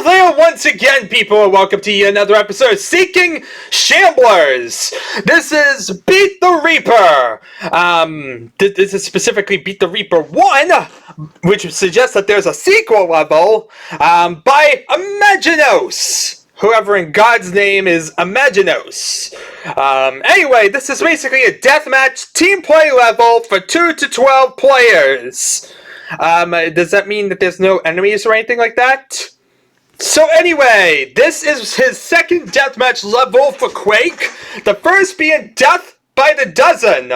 Hello there once again, people, and welcome to yet another episode of Seeking Shamblers. This is Beat the Reaper. This is specifically Beat the Reaper 1, which suggests that there's a sequel level by Imaginos. Whoever in God's name is Imaginos. Anyway, this is basically a deathmatch team play level for 2 to 12 players. Does that mean that there's no enemies or anything like that? So anyway, this is his second deathmatch level for Quake. The first being Death by the Dozen.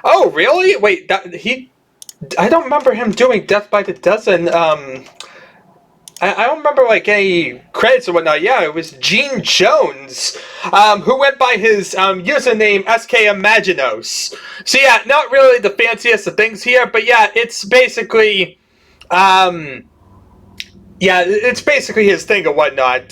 Oh, really? Wait, I don't remember him doing Death by the Dozen. I don't remember like any credits or whatnot. Yeah, it was Gene Jones, who went by his username SKImaginos. So yeah, not really the fanciest of things here, but yeah, it's basically it's basically his thing or whatnot.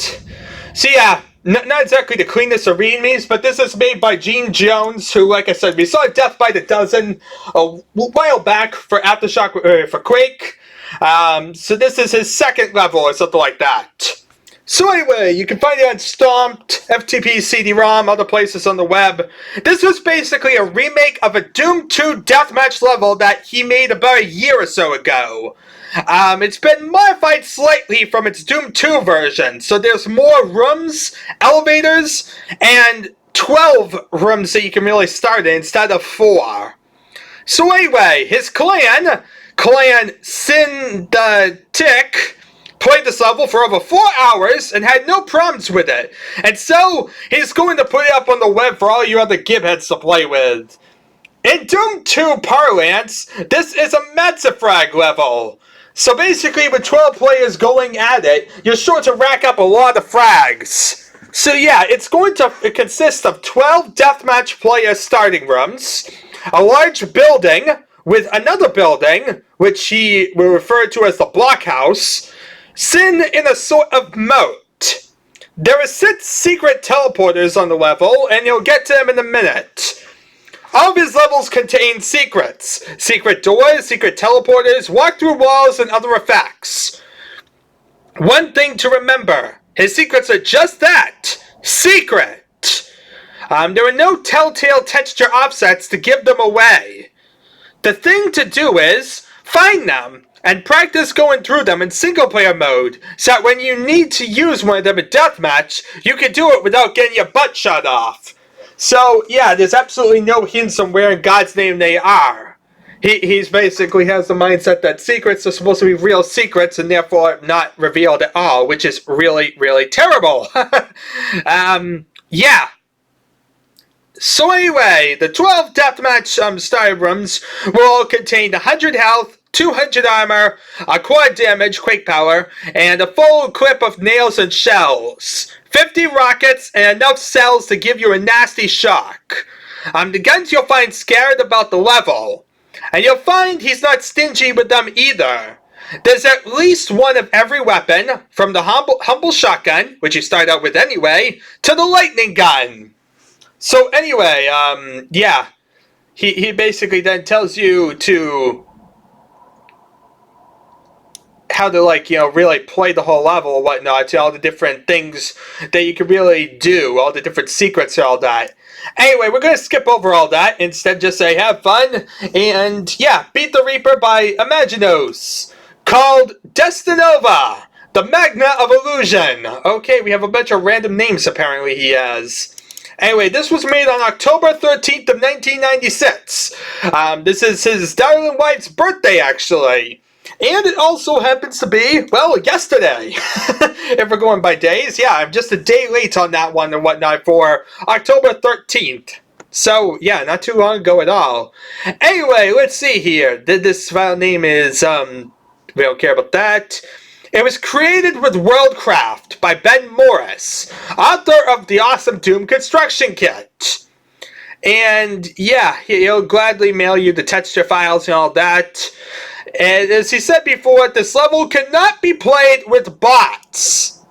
So yeah, not exactly the cleanest of enemies, but this is made by Gene Jones, who, like I said, we saw Death by the Dozen a while back for Aftershock, for Quake. So this is his second level or something like that. So anyway, you can find it on Stomped, FTP, CD-ROM, other places on the web. This was basically a remake of a Doom 2 deathmatch level that he made about a year or so ago. It's been modified slightly from its Doom 2 version, so there's more rooms, elevators, and 12 rooms that you can really start in instead of 4. So anyway, his clan Synthetic, played this level for over 4 hours and had no problems with it. And so, he's going to put it up on the web for all you other gibheads to play with. In Doom 2 parlance, this is a Matzafrag level. So basically, with 12 players going at it, you're sure to rack up a lot of frags. So yeah, it's going to consist of 12 deathmatch player starting rooms, a large building with another building, which he will refer to as the blockhouse, Sin in a sort of moat. There are 6 secret teleporters on the level, and you'll get to them in a minute. All of his levels contain secrets. Secret doors, secret teleporters, walk-through walls, and other effects. One thing to remember, his secrets are just that, secret. There are no telltale texture offsets to give them away. The thing to do is, find them, and practice going through them in single-player mode, so that when you need to use one of them in deathmatch, you can do it without getting your butt shot off. So, yeah, there's absolutely no hints on where in God's name they are. He's basically has the mindset that secrets are supposed to be real secrets and therefore not revealed at all, which is really, really terrible. Yeah. So anyway, the 12 deathmatch starting rooms will all contain 100 health, 200 armor, a quad damage, Quake power, and a full equip of nails and shells. 50 rockets, and enough cells to give you a nasty shock. The guns you'll find scattered about the level. And you'll find he's not stingy with them either. There's at least one of every weapon, from the humble shotgun, which you start out with anyway, to the lightning gun. So anyway, yeah. He basically then tells you to how to, like, you know, really play the whole level and whatnot, to all the different things that you can really do, all the different secrets and all that. Anyway, we're going to skip over all that, instead just say have fun, and yeah, Beat the Reaper by Imaginos, called Destinova, the Magna of Illusion. Okay, we have a bunch of random names apparently he has. Anyway, this was made on October 13th of 1996. This is his darling wife's birthday, actually. And it also happens to be, well, yesterday. If we're going by days, yeah, I'm just a day late on that one and whatnot for October 13th. So, yeah, not too long ago at all. Anyway, let's see here. This file name is, we don't care about that. It was created with Worldcraft by Ben Morris, author of the awesome Doom Construction Kit. And, yeah, he'll gladly mail you the texture files and all that. And as he said before, this level cannot be played with bots.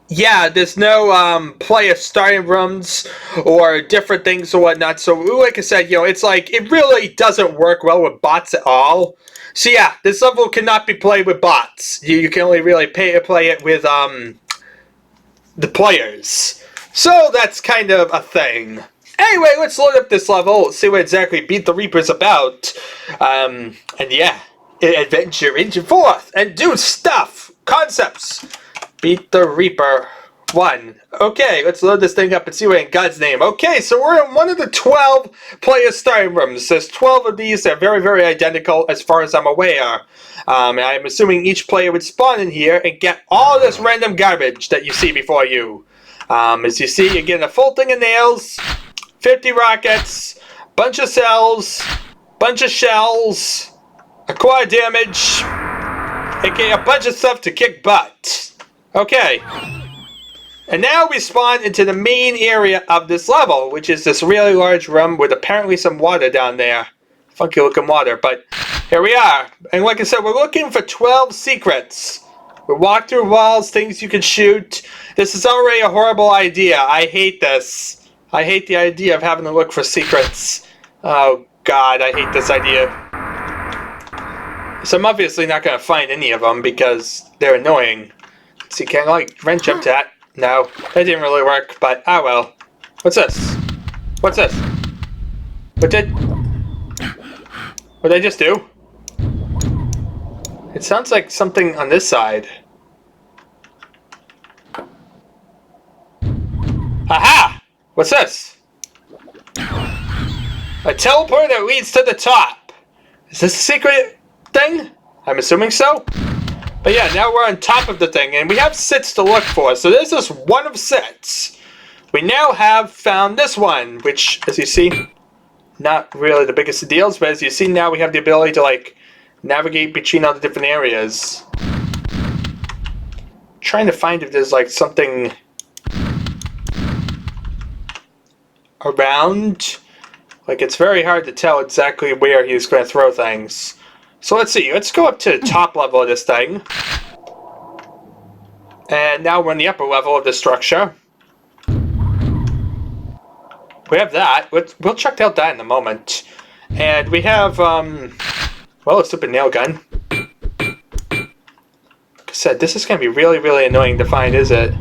Yeah, there's no player starting rooms or different things or whatnot. So, like I said, you know, it's like, it really doesn't work well with bots at all. So yeah, this level cannot be played with bots. You can only really play it with the players. So that's kind of a thing. Anyway, let's load up this level, see what exactly Beat the Reaper's about. And yeah, adventure into forth and do stuff, concepts. Beat the Reaper 1. Okay, let's load this thing up and see what in God's name. Okay, so we're in one of the 12 player starting rooms. There's 12 of these. They're very, very identical as far as I'm aware. And I'm assuming each player would spawn in here and get all this random garbage that you see before you. As you see, you're getting a full thing of nails, 50 rockets, bunch of cells, bunch of shells, a quad damage, aka a bunch of stuff to kick butt. Okay. And now we spawn into the main area of this level, which is this really large room with apparently some water down there. Funky looking water, but here we are. And like I said, we're looking for 12 secrets. We walk through walls, things you can shoot. This is already a horrible idea. I hate this. I hate the idea of having to look for secrets. Oh God, I hate this idea. So I'm obviously not going to find any of them because they're annoying. Let's see, can I like wrench up to that? No, that didn't really work, but ah well. What's this? What's this? What did I just do? It sounds like something on this side. Aha! What's this? A teleport that leads to the top. Is this a secret thing? I'm assuming so. But yeah, now we're on top of the thing, and we have sits to look for. So this is one of sits. We now have found this one, which, as you see, not really the biggest of deals, but as you see now we have the ability to, like, navigate between all the different areas. Trying to find if there's, like, something around. Like, it's very hard to tell exactly where he's going to throw things. So let's see, let's go up to the top level of this thing. And now we're in the upper level of the structure. We have that. We'll check out that in a moment. And we have, well, a stupid nail gun. Like I said, this is going to be really, really annoying to find, is it?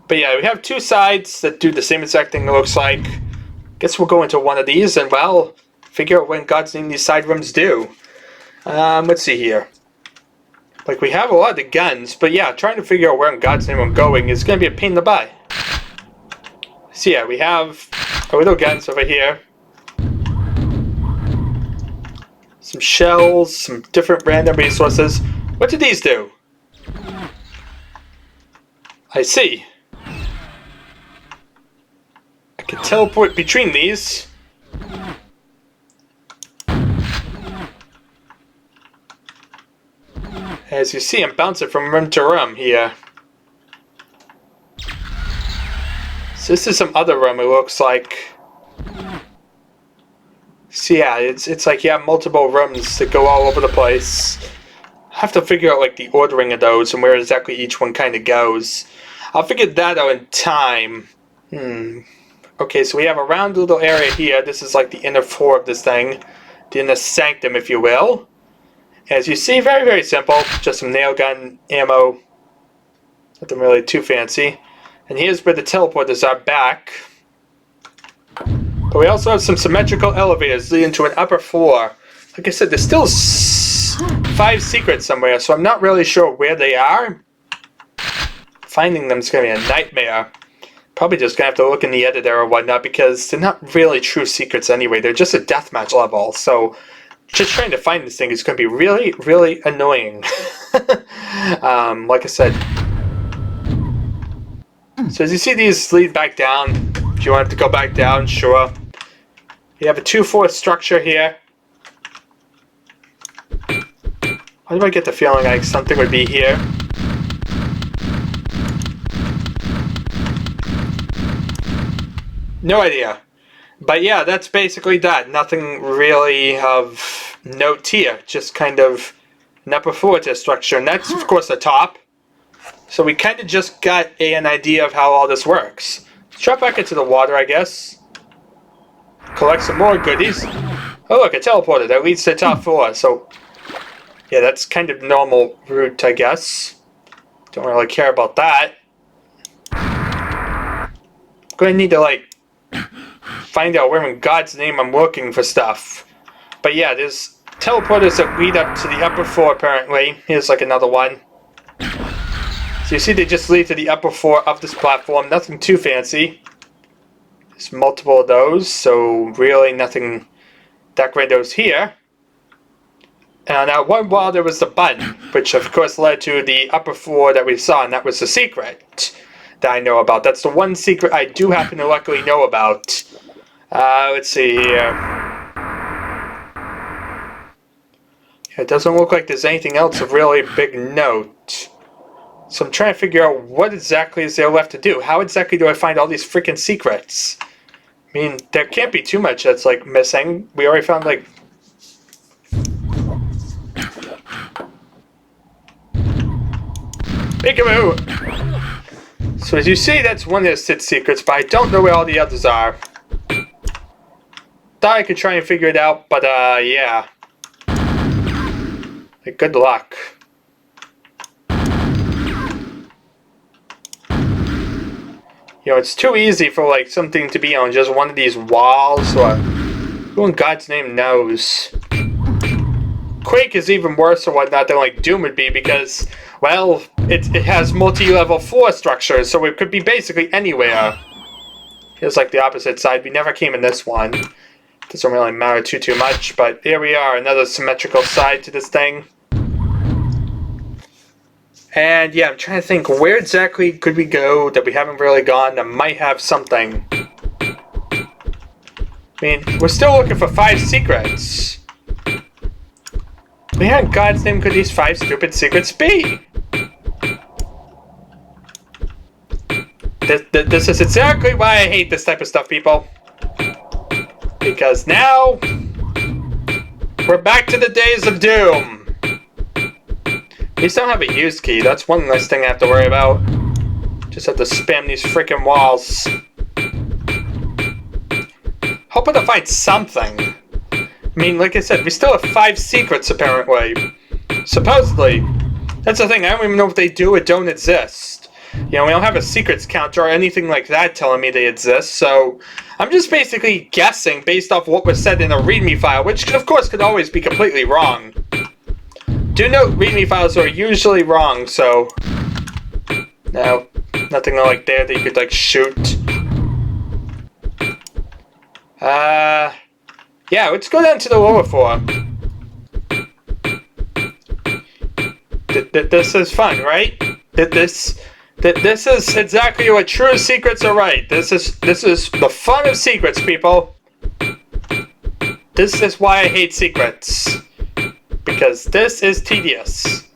But yeah, we have two sides that do the same exact thing, it looks like. Guess we'll go into one of these and, well, figure out what in God's name these side rooms do. Let's see here. Like, we have a lot of the guns, but yeah, trying to figure out where in God's name I'm going is going to be a pain in the butt. So yeah, we have our little guns over here. Some shells, some different random resources. What do these do? I see. I can teleport between these. As you see, I'm bouncing from room to room here. So this is some other room, it looks like. So yeah, it's like you have multiple rooms that go all over the place. I have to figure out like the ordering of those and where exactly each one kind of goes. I'll figure that out in time. Okay, so we have a round little area here. This is like the inner floor of this thing. The inner sanctum, if you will. As you see, very, very simple. Just some nail gun ammo. Nothing really too fancy. And here's where the teleporters are back. But we also have some symmetrical elevators leading to an upper floor. Like I said, there's still 5 secrets somewhere, so I'm not really sure where they are. Finding them is going to be a nightmare. Probably just going to have to look in the editor or whatnot, because they're not really true secrets anyway. They're just a deathmatch level, so just trying to find this thing is going to be really, really annoying. Like I said. So as you see, these lead back down. If you want to go back down, sure. You have a 2-4 structure here. Why do I get the feeling like something would be here? No idea. But yeah, that's basically that. Nothing really of note here. Just kind of an upper floor to structure. And that's, of course, the top. So we kind of just got an idea of how all this works. Let's drop back into the water, I guess. Collect some more goodies. Oh look, a teleporter that leads to the top floor. So Yeah, that's kind of normal route, I guess. Don't really care about that. I'm gonna need to, like, find out where in God's name I'm looking for stuff. But yeah, there's teleporters that lead up to the upper floor, apparently. Here's, like, another one. So you see they just lead to the upper floor of this platform. Nothing too fancy. There's multiple of those, so really nothing that grandiose here. And at one wall there was the button, which of course led to the upper floor that we saw, and that was the secret that I know about. That's the one secret I do happen to luckily know about. Let's see here. It doesn't look like there's anything else of really big note. So I'm trying to figure out what exactly is there left to do. How exactly do I find all these freaking secrets? I mean, there can't be too much that's, like, missing. We already found, like... Peekaboo! So as you see, that's one of the Sid secrets, but I don't know where all the others are. Thought I could try and figure it out, but, yeah. Like, good luck. You know, it's too easy for, like, something to be on just one of these walls, or who in God's name knows? Quake is even worse or whatnot than, like, Doom would be because, well, it has multi-level floor structures, so it could be basically anywhere. Here's, like, the opposite side. We never came in this one. Doesn't really matter too much, but here we are, another symmetrical side to this thing. And yeah, I'm trying to think, where exactly could we go that we haven't really gone that might have something? I mean, we're still looking for 5 secrets. Where in God's name could these 5 stupid secrets be? This is exactly why I hate this type of stuff, people. Because now, we're back to the days of Doom. We still have a use key. That's one less thing I have to worry about. Just have to spam these freaking walls. Hoping to find something. I mean, like I said, we still have 5 secrets, apparently. Supposedly. That's the thing, I don't even know if they do or don't exist. You know, we don't have a secrets counter or anything like that telling me they exist, so... I'm just basically guessing based off what was said in a README file, which of course could always be completely wrong. Do note, README files are usually wrong, so... No, nothing like there that you could, like, shoot. Yeah, let's go down to the lower floor. This is fun, right? This is exactly what true secrets are, right. This is the fun of secrets, people. This is why I hate secrets. Because this is tedious.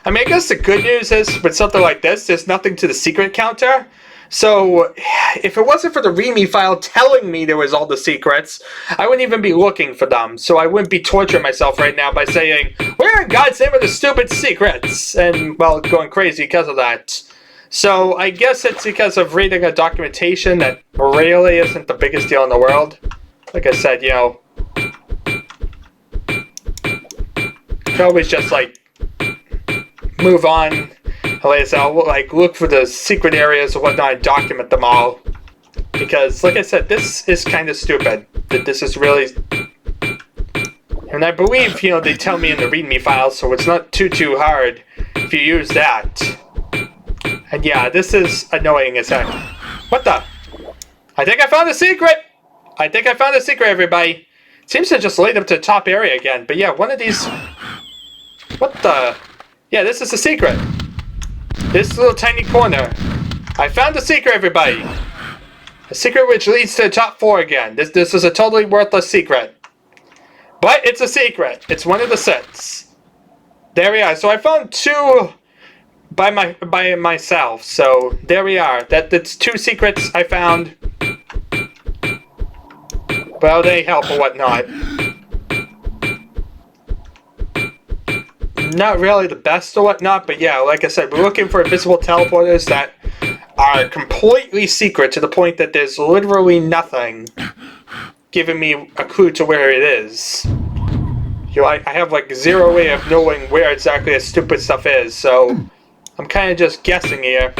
I mean, I guess the good news is, with something like this, there's nothing to the secret counter. So, if it wasn't for the README file telling me there was all the secrets, I wouldn't even be looking for them. So I wouldn't be torturing myself right now by saying, where in God's name are the stupid secrets? And, well, going crazy because of that. So, I guess it's because of reading a documentation that really isn't the biggest deal in the world. Like I said, you know, you can always just, like, move on. Like I said, I'll, like, look for the secret areas or whatnot and document them all. Because, like I said, this is kind of stupid. This is really... And I believe, you know, they tell me in the README file, so it's not too hard if you use that. And yeah, this is annoying as heck. What the? I think I found a secret! I think I found a secret, everybody. It seems to just lead up to the top area again. But yeah, one of these... What the... Yeah, this is a secret. This little tiny corner. I found a secret, everybody. A secret which leads to the top 4 again. This is a totally worthless secret. But it's a secret. It's one of the sets. There we are. So I found 2 by myself. So there we are. That's 2 secrets I found. Well, they help or whatnot. Not really the best or whatnot, but yeah, like I said, we're looking for invisible teleporters that are completely secret to the point that there's literally nothing giving me a clue to where it is. I have like zero way of knowing where exactly this stupid stuff is, so I'm kind of just guessing here.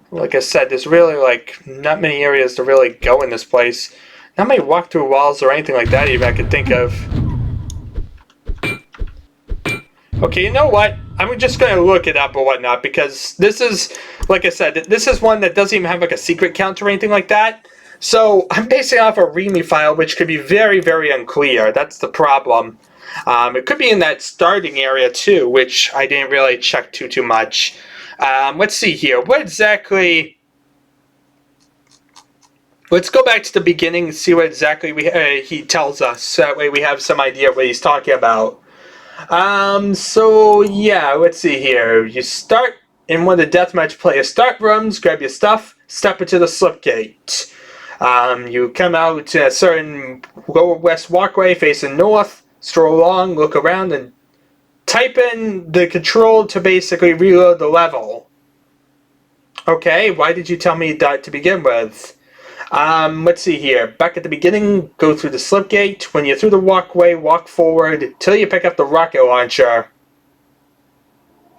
Like I said, there's really like not many areas to really go in this place. Not many walk-through walls or anything like that even I could think of. Okay, you know what? I'm just gonna look it up or whatnot because this is, like I said, this is one that doesn't even have like a secret count or anything like that. So I'm basing off a README file, which could be very, very unclear. That's the problem. It could be in that starting area too, which I didn't really check too much. Let's see here. What exactly? Let's go back to the beginning and see what exactly he tells us. That way we have some idea what he's talking about. So yeah, let's see here. You start in one of the deathmatch player start rooms, grab your stuff, step into the slip gate. You come out to a certain lower west walkway facing north, stroll along, look around, and type in the control to basically reload the level. Okay, why did you tell me that to begin with? Let's see here. Back at the beginning, go through the slip gate. When you're through the walkway, walk forward till you pick up the rocket launcher.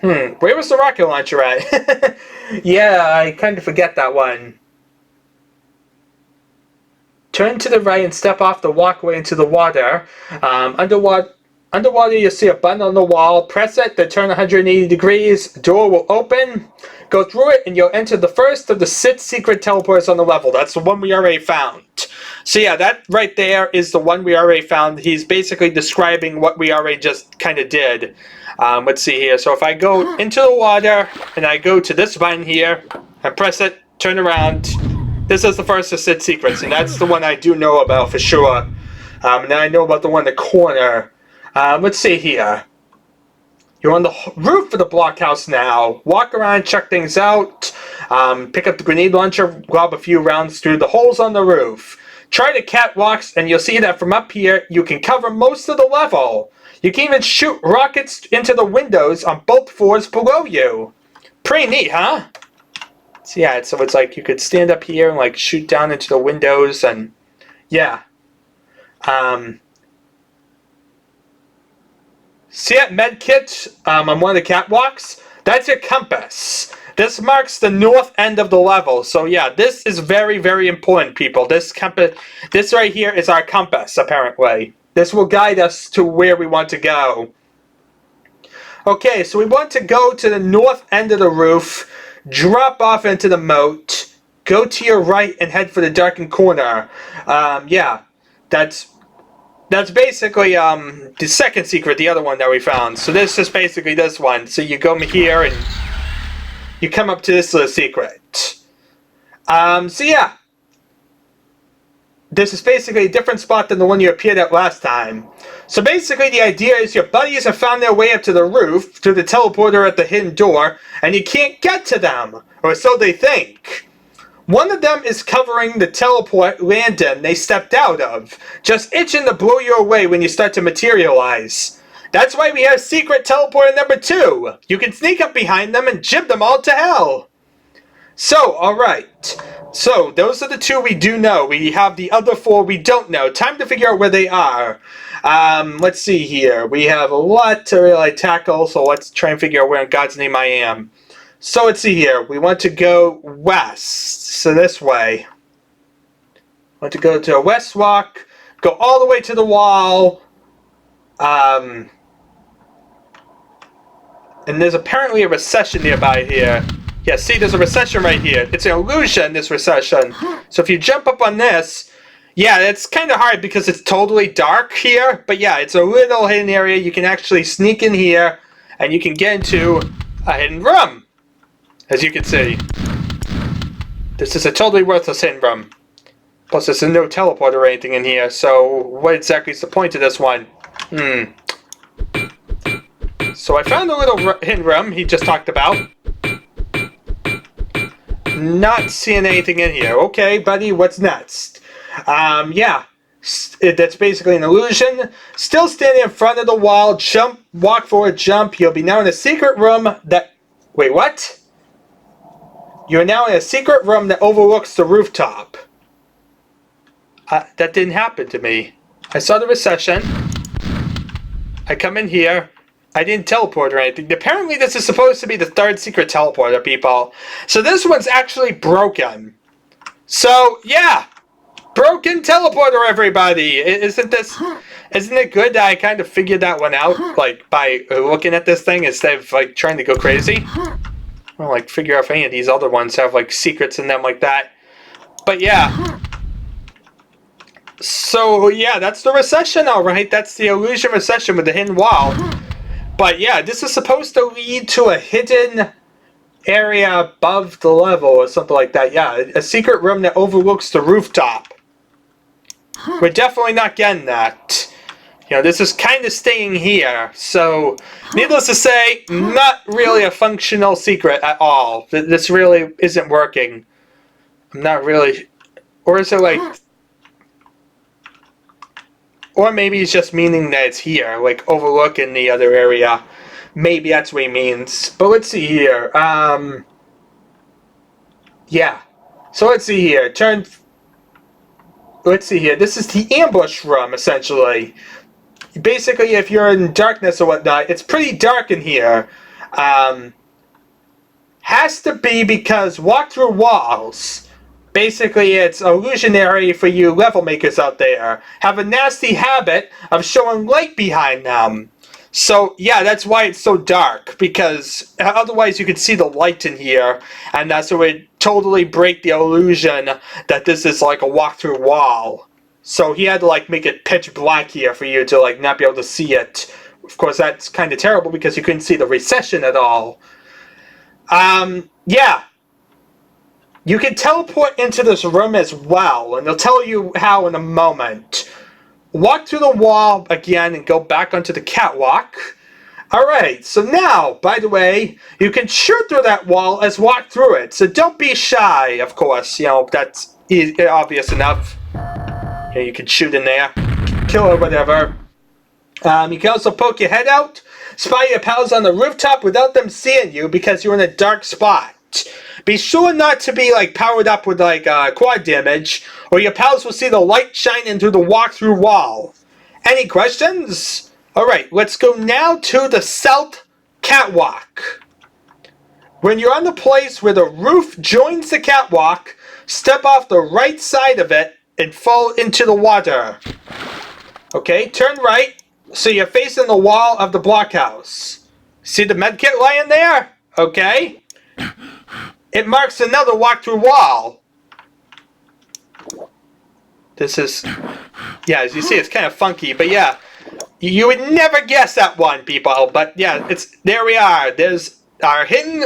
Where was the rocket launcher at? Yeah, I kind of forget that one. Turn to the right and step off the walkway into the water. Underwater, you'll see a button on the wall. Press it, then turn 180 degrees. Door will open. Go through it, and you'll enter the first of the 6 secret teleports on the level. That's the one we already found. So yeah, that right there is the one we already found. He's basically describing what we already just kind of did. Let's see here. So if I go into the water, and I go to this button here, and press it, turn around, this is the first of 6 secrets, and that's the one I do know about for sure. And then I know about the one in the corner. Let's see here. You're on the roof of the blockhouse now. Walk around, check things out. Pick up the grenade launcher, lob a few rounds through the holes on the roof. Try the catwalks, and you'll see that from up here, you can cover most of the level. You can even shoot rockets into the windows on both floors below you. Pretty neat, huh? So yeah, so it's like you could stand up here and like shoot down into the windows, and yeah. See that med kit on one of the catwalks? That's your compass. This marks the north end of the level. So yeah, this is very, very important, people. This right here is our compass, apparently. This will guide us to where we want to go. Okay, so we want to go to the north end of the roof, drop off into the moat, go to your right and head for the darkened corner. Yeah, that's basically the second secret, the other one that we found. So this is basically this one. So you go here and you come up to this little secret. So yeah. This is basically a different spot than the one you appeared at last time. So basically the idea is your buddies have found their way up to the roof through the teleporter at the hidden door, and you can't get to them, or so they think. One of them is covering the teleport landing they stepped out of, just itching to blow you away when you start to materialize. That's why we have secret teleporter number 2. You can sneak up behind them and jib them all to hell. So, alright. So, those are the 2 we do know. We have the other 4 we don't know. Time to figure out where they are. Let's see here. We have a lot to really tackle, so let's try and figure out where in God's name I am. So let's see here. We want to go west. So this way. Want to go to a west walk. Go all the way to the wall. And there's apparently a recession nearby here. Yeah, see, there's a recession right here. It's an illusion, this recession. So if you jump up on this, yeah, it's kind of hard because it's totally dark here. But yeah, it's a little hidden area. You can actually sneak in here, and you can get into a hidden room. As you can see. This is a totally worthless hidden room. Plus, there's no teleporter or anything in here. So what exactly is the point of this one? So I found a little hidden room he just talked about. Not seeing anything in here. Okay, buddy, what's next? Yeah. That's basically an illusion. Still standing in front of the wall. Jump, walk forward, jump. You'll be now in a secret room that... Wait, what? You're now in a secret room that overlooks the rooftop. That didn't happen to me. I saw the recession. I come in here. I didn't teleport or anything. Apparently this is supposed to be the third secret teleporter, people. So this one's actually broken. So, yeah. Broken teleporter, everybody. Isn't it good that I kind of figured that one out, like, by looking at this thing instead of, like, trying to go crazy? Well, like, figure out if any of these other ones have, like, secrets in them like that. But, yeah. So, yeah, that's the recession, alright. That's the illusion recession with the hidden wall. But, yeah, this is supposed to lead to a hidden area above the level or something like that. Yeah, a secret room that overlooks the rooftop. We're definitely not getting that. You know, this is kind of staying here. So, needless to say, not really a functional secret at all. This really isn't working. I'm not really... Or is it like... Or maybe he's just meaning that it's here, like overlooking the other area. Maybe that's what he means. But let's see here. Yeah. So let's see here. Let's see here. This is the ambush room, essentially. Basically, if you're in darkness or whatnot, it's pretty dark in here. Has to be because walk through walls. Basically, it's illusionary for you level makers out there. Have a nasty habit of showing light behind them. So, yeah, that's why it's so dark. Because otherwise you could see the light in here. And that's what would totally break the illusion that this is like a walk-through wall. So he had to, like, make it pitch black here for you to, like, not be able to see it. Of course, that's kind of terrible because you couldn't see the recession at all. Yeah. You can teleport into this room as well, and they'll tell you how in a moment. Walk through the wall again and go back onto the catwalk. Alright, so now, by the way, you can shoot through that wall as walk through it. So don't be shy, of course. You know, that's obvious enough. Yeah, you can shoot in there, kill or whatever. You can also poke your head out, spy your pals on the rooftop without them seeing you because you're in a dark spot. Be sure not to be, like, powered up with, like, quad damage, or your pals will see the light shining through the walk-through wall. Any questions? Alright, let's go now to the south catwalk. When you're on the place where the roof joins the catwalk, step off the right side of it and fall into the water. Okay, turn right, so you're facing the wall of the blockhouse. See the medkit lying there? Okay. It marks another walk-through wall. This is... Yeah, as you see, it's kind of funky, but yeah. You would never guess that one, people, but yeah, there we are. There's our hidden...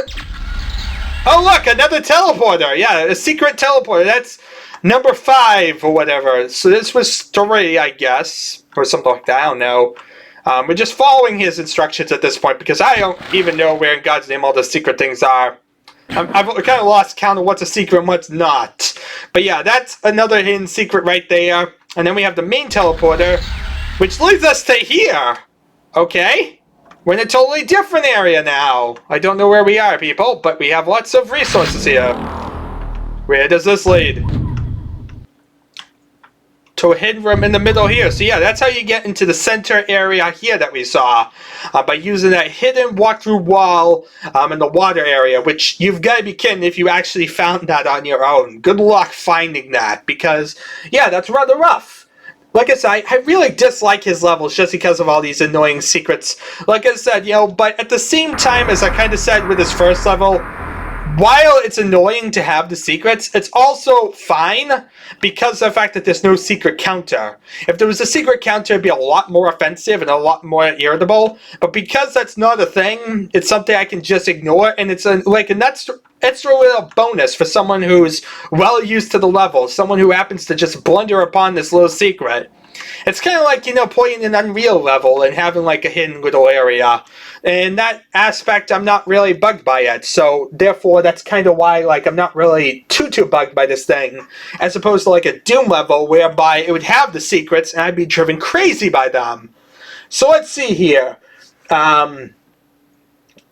Oh, look, another teleporter. Yeah, a secret teleporter. That's number 5 or whatever. So this was 3, I guess, or something like that. I don't know. We're just following his instructions at this point because I don't even know where in God's name all the secret things are. I've kind of lost count of what's a secret and what's not. But yeah, that's another hidden secret right there. And then we have the main teleporter, which leads us to here. Okay? We're in a totally different area now. I don't know where we are, people, but we have lots of resources here. Where does this lead? To a hidden room in the middle here. So yeah, that's how you get into the center area here that we saw. By using that hidden walk-through wall in the water area, which you've got to be kidding if you actually found that on your own. Good luck finding that, because yeah, that's rather rough. Like I said, I really dislike his levels just because of all these annoying secrets. Like I said, you know, but at the same time, as I kind of said with his first level, while it's annoying to have the secrets, it's also fine because of the fact that there's no secret counter. If there was a secret counter, it'd be a lot more offensive and a lot more irritable. But because that's not a thing, it's something I can just ignore, and it's like an extra little bonus for someone who's well used to the level, someone who happens to just blunder upon this little secret. It's kind of like, you know, playing an Unreal level and having like a hidden little area. And that aspect I'm not really bugged by it. So therefore that's kind of why like I'm not really too bugged by this thing. As opposed to like a Doom level whereby it would have the secrets and I'd be driven crazy by them. So let's see here.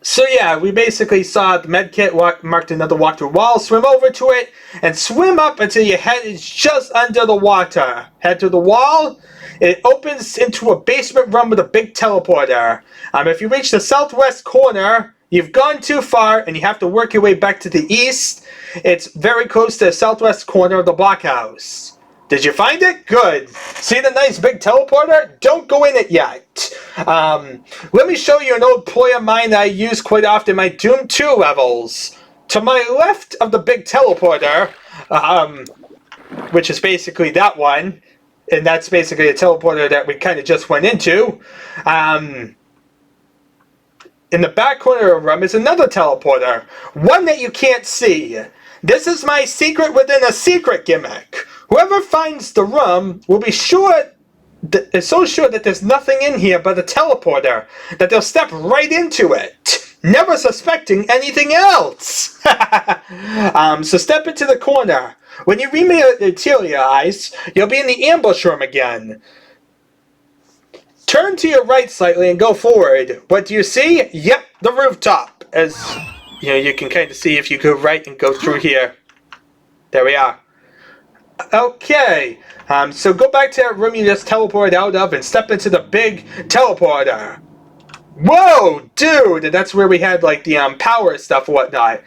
So yeah, we basically saw the medkit, marked another walk-through wall, swim over to it, and swim up until your head is just under the water. Head to the wall, it opens into a basement room with a big teleporter. If you reach the southwest corner, you've gone too far and you have to work your way back to the east. It's very close to the southwest corner of the blockhouse. Did you find it? Good. See the nice big teleporter? Don't go in it yet. Let me show you an old ploy of mine that I use quite often in my Doom 2 levels. To my left of the big teleporter, which is basically that one, and that's basically a teleporter that we kind of just went into, in the back corner of the room is another teleporter, one that you can't see. This is my secret within a secret gimmick. Whoever finds the room will be sure, is so sure that there's nothing in here but a teleporter, that they'll step right into it, never suspecting anything else. So step into the corner. When you rematerialize, you'll be in the ambush room again. Turn to your right slightly and go forward. What do you see? Yep, the rooftop. As you can kind of see if you go right and go through here. There we are. Okay, so go back to that room you just teleported out of and step into the big teleporter. Whoa, dude! That's where we had like the power stuff and whatnot.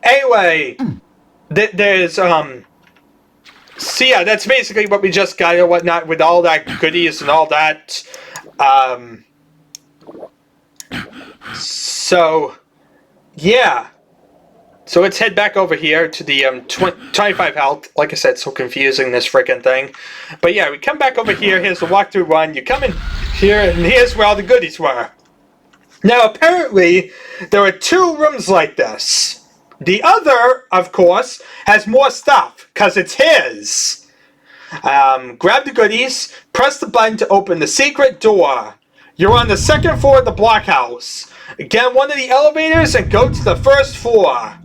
Anyway, there's so yeah, that's basically what we just got and whatnot with all that goodies and all that. So yeah. So let's head back over here to the 25 health. Like I said, so confusing, this freaking thing. But yeah, we come back over here. Here's the walkthrough one. You come in here, and here's where all the goodies were. Now, apparently, there are 2 rooms like this. The other, of course, has more stuff, because it's his. Grab the goodies, press the button to open the secret door. You're on the 2nd floor of the blockhouse. Get one of the elevators and go to the 1st floor.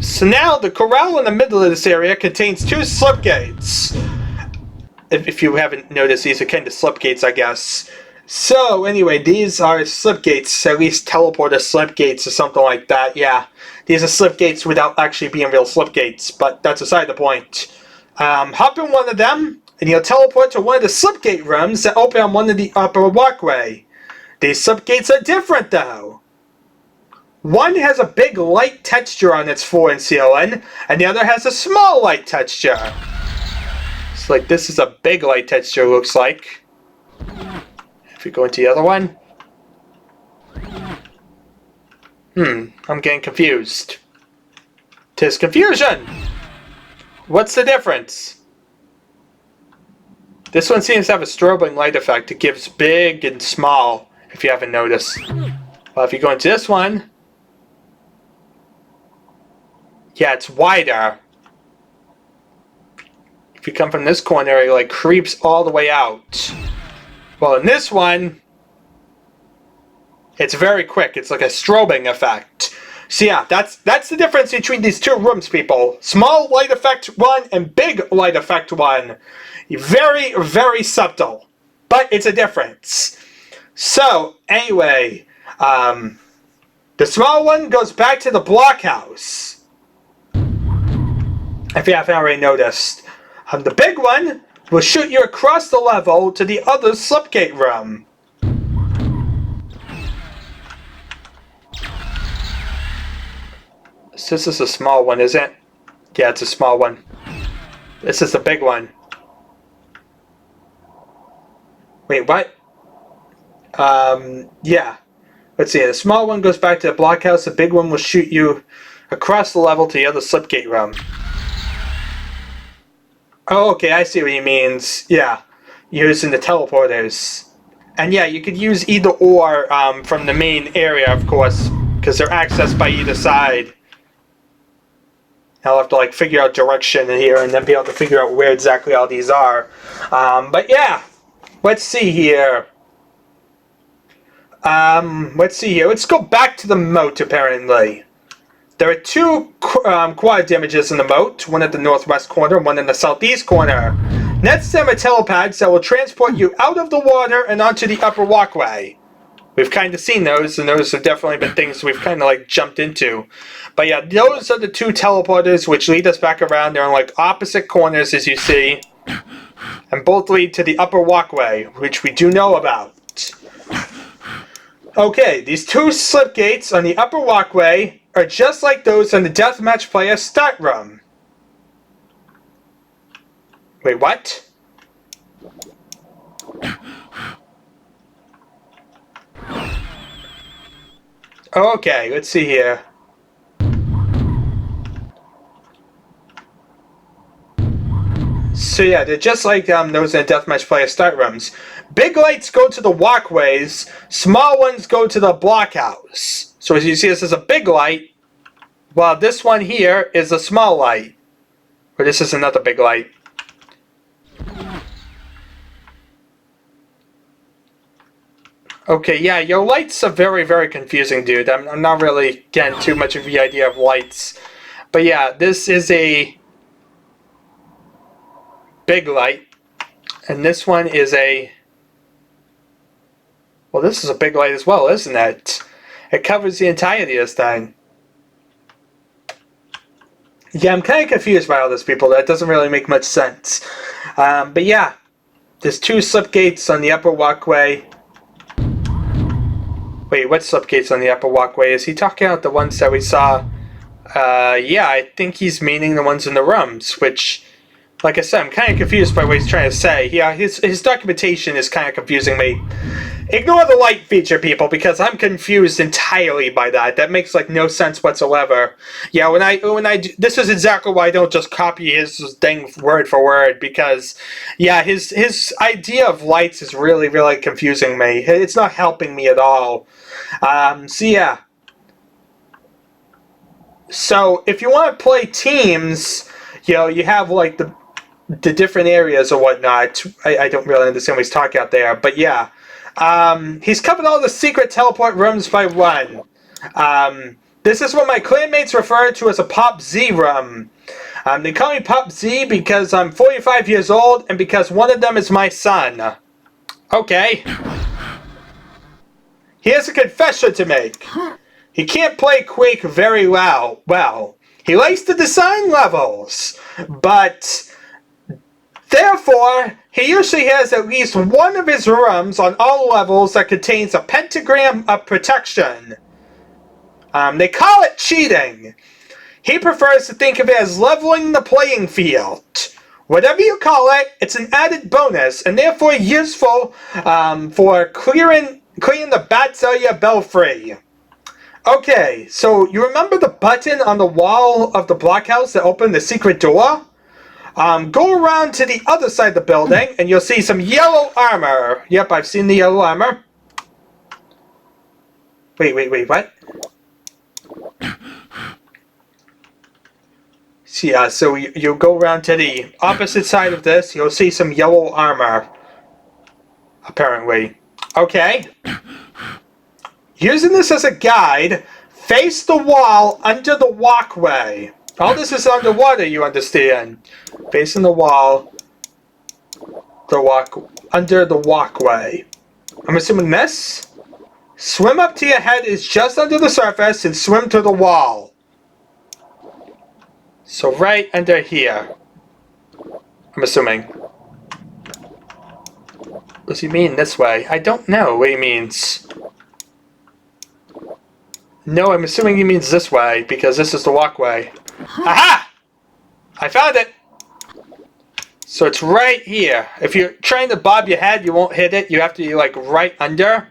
So now, the corral in the middle of this area contains 2 slip gates. If you haven't noticed, these are kind of slip gates, I guess. So, anyway, these are slip gates, at least teleporter slip gates or something like that, yeah. These are slip gates without actually being real slip gates, but that's aside the point. Hop in one of them, and you'll teleport to one of the slip gate rooms that open on one of the upper walkway. These slip gates are different, though. One has a big light texture on its floor and ceiling, and the other has a small light texture. It's like this is a big light texture, looks like. If we go into the other one. I'm getting confused. 'Tis confusion! What's the difference? This one seems to have a strobing light effect. It gives big and small, if you haven't noticed. Well, if you go into this one, yeah, it's wider. If you come from this corner, it like creeps all the way out. Well, in this one, it's very quick. It's like a strobing effect. So yeah, that's the difference between these 2 rooms, people. Small light effect one and big light effect one. Very, very subtle. But it's a difference. So, anyway, the small one goes back to the blockhouse. If you haven't already noticed. The big one will shoot you across the level to the other slipgate room. So this is a small one, isn't it? Yeah, it's a small one. This is the big one. Wait, what? Yeah. Let's see, the small one goes back to the blockhouse, the big one will shoot you across the level to the other slipgate room. Oh, okay, I see what he means. Yeah, using the teleporters. And yeah, you could use either or from the main area, of course, because they're accessed by either side. I'll have to like figure out direction here and then be able to figure out where exactly all these are. But yeah, let's see here. Let's go back to the moat, apparently. There are 2 quad images in the moat, one at the northwest corner and one in the southeast corner. Next to them are telepads that will transport you out of the water and onto the upper walkway. we've kind of seen those, and those have definitely been things we've kind of like jumped into. But yeah, those are the two teleporters which lead us back around. They're on like opposite corners, as you see, and both lead to the upper walkway, which we do know about. Okay, these two slip gates on the upper walkway are just like those in the deathmatch player start room. Wait, what? Okay, let's see here. So yeah, they're just like those in deathmatch player start rooms. Big lights go to the walkways, small ones go to the blockhouse. So as you see, this is a big light, while this one here is a small light. Or this is another big light. Okay, yeah, your lights are very, very confusing, dude. I'm not really getting too much of the idea of lights. But yeah, this is a big light. And this one is a... Well, this is a big light as well, isn't it? It covers the entirety of this thing. Yeah, I'm kind of confused by all this, people. That doesn't really make much sense. But yeah, there's two slip gates on the upper walkway. Wait, what slip gates on the upper walkway? Is he talking about the ones that we saw? Yeah, I think he's meaning the ones in the rooms, which, like I said, I'm kind of confused by what he's trying to say. Yeah, his documentation is kind of confusing me. Ignore the light feature, people, because I'm confused entirely by that. That makes like no sense whatsoever. Yeah, when I do, this is exactly why I don't just copy his thing word for word, because yeah, his idea of lights is really, really confusing me. It's not helping me at all. So yeah. So if you want to play teams, you know, you have like the different areas or whatnot. I don't really understand what he's talking out there, but yeah. He's covered all the secret teleport rooms by one. This is what my clanmates refer to as a Pop Z room. They call me Pop Z because I'm 45 years old and because one of them is my son. Okay. He has a confession to make. He can't play Quake very well. He likes to design levels, but therefore, he usually has at least one of his rooms on all levels that contains a pentagram of protection. They call it cheating. He prefers to think of it as leveling the playing field. Whatever you call it, it's an added bonus, and therefore useful for clearing the Batzalia Belfry. Okay, so you remember the button on the wall of the blockhouse that opened the secret door? Go around to the other side of the building, and you'll see some yellow armor. Yep, I've seen the yellow armor. Wait, what? So yeah, so you go around to the opposite side of this, you'll see some yellow armor. Apparently. Okay. Using this as a guide, face the wall under the walkway. All this is underwater, you understand. Facing the wall, under the walkway. I'm assuming this? Swim up to your head is just under the surface and swim to the wall. So right under here. I'm assuming. Does he mean this way? I don't know what he means. No, I'm assuming he means this way, because this is the walkway. Aha! I found it! So it's right here. If you're trying to bob your head, you won't hit it. You have to be like right under.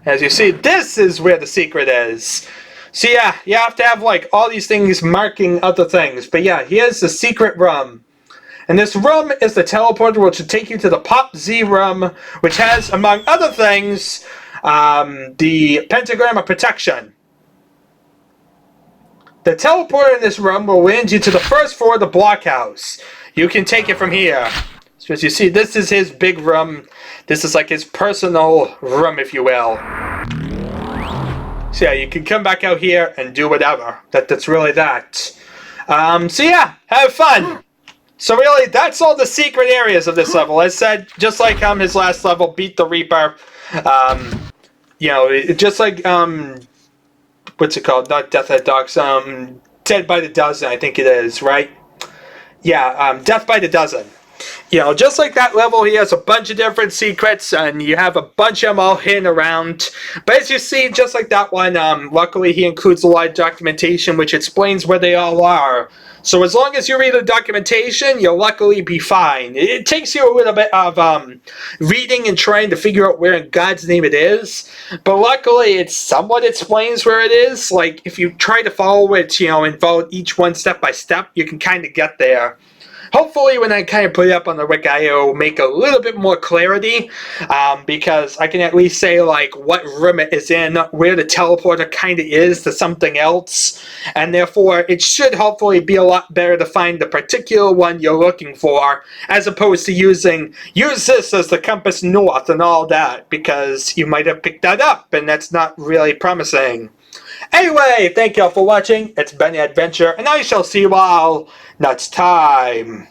As you see, this is where the secret is. So yeah, you have to have like all these things marking other things. But yeah, here's the secret room. And this room is the teleporter which will take you to the Pop Z room, which has, among other things, the pentagram of protection. The teleporter in this room will land you to the first floor of the blockhouse. You can take it from here. So as you see, this is his big room. This is like his personal room, if you will. So yeah, you can come back out here and do whatever. That's really that. So yeah, have fun. So really, that's all the secret areas of this level. As said, just like his last level, Beat the Reaper. You know, just like what's it called? Not Death at Dogs. Dead by the Dozen, I think it is, right? Yeah, Death by the Dozen. You know, just like that level, he has a bunch of different secrets, and you have a bunch of them all hidden around. But as you see, just like that one, luckily he includes a lot of documentation which explains where they all are. So as long as you read the documentation, you'll luckily be fine. It takes you a little bit of reading and trying to figure out where in God's name it is, but luckily it somewhat explains where it is. Like, if you try to follow it, you know, and follow each one step by step, you can kind of get there. Hopefully, when I kind of put it up on the Wiki, it'll make a little bit more clarity, because I can at least say, like, what room it is in, where the teleporter kind of is to something else, and therefore it should hopefully be a lot better to find the particular one you're looking for, as opposed to use this as the compass north and all that, because you might have picked that up, and that's not really promising. Anyway, thank you all for watching. It's been an adventure, and I shall see you all next time.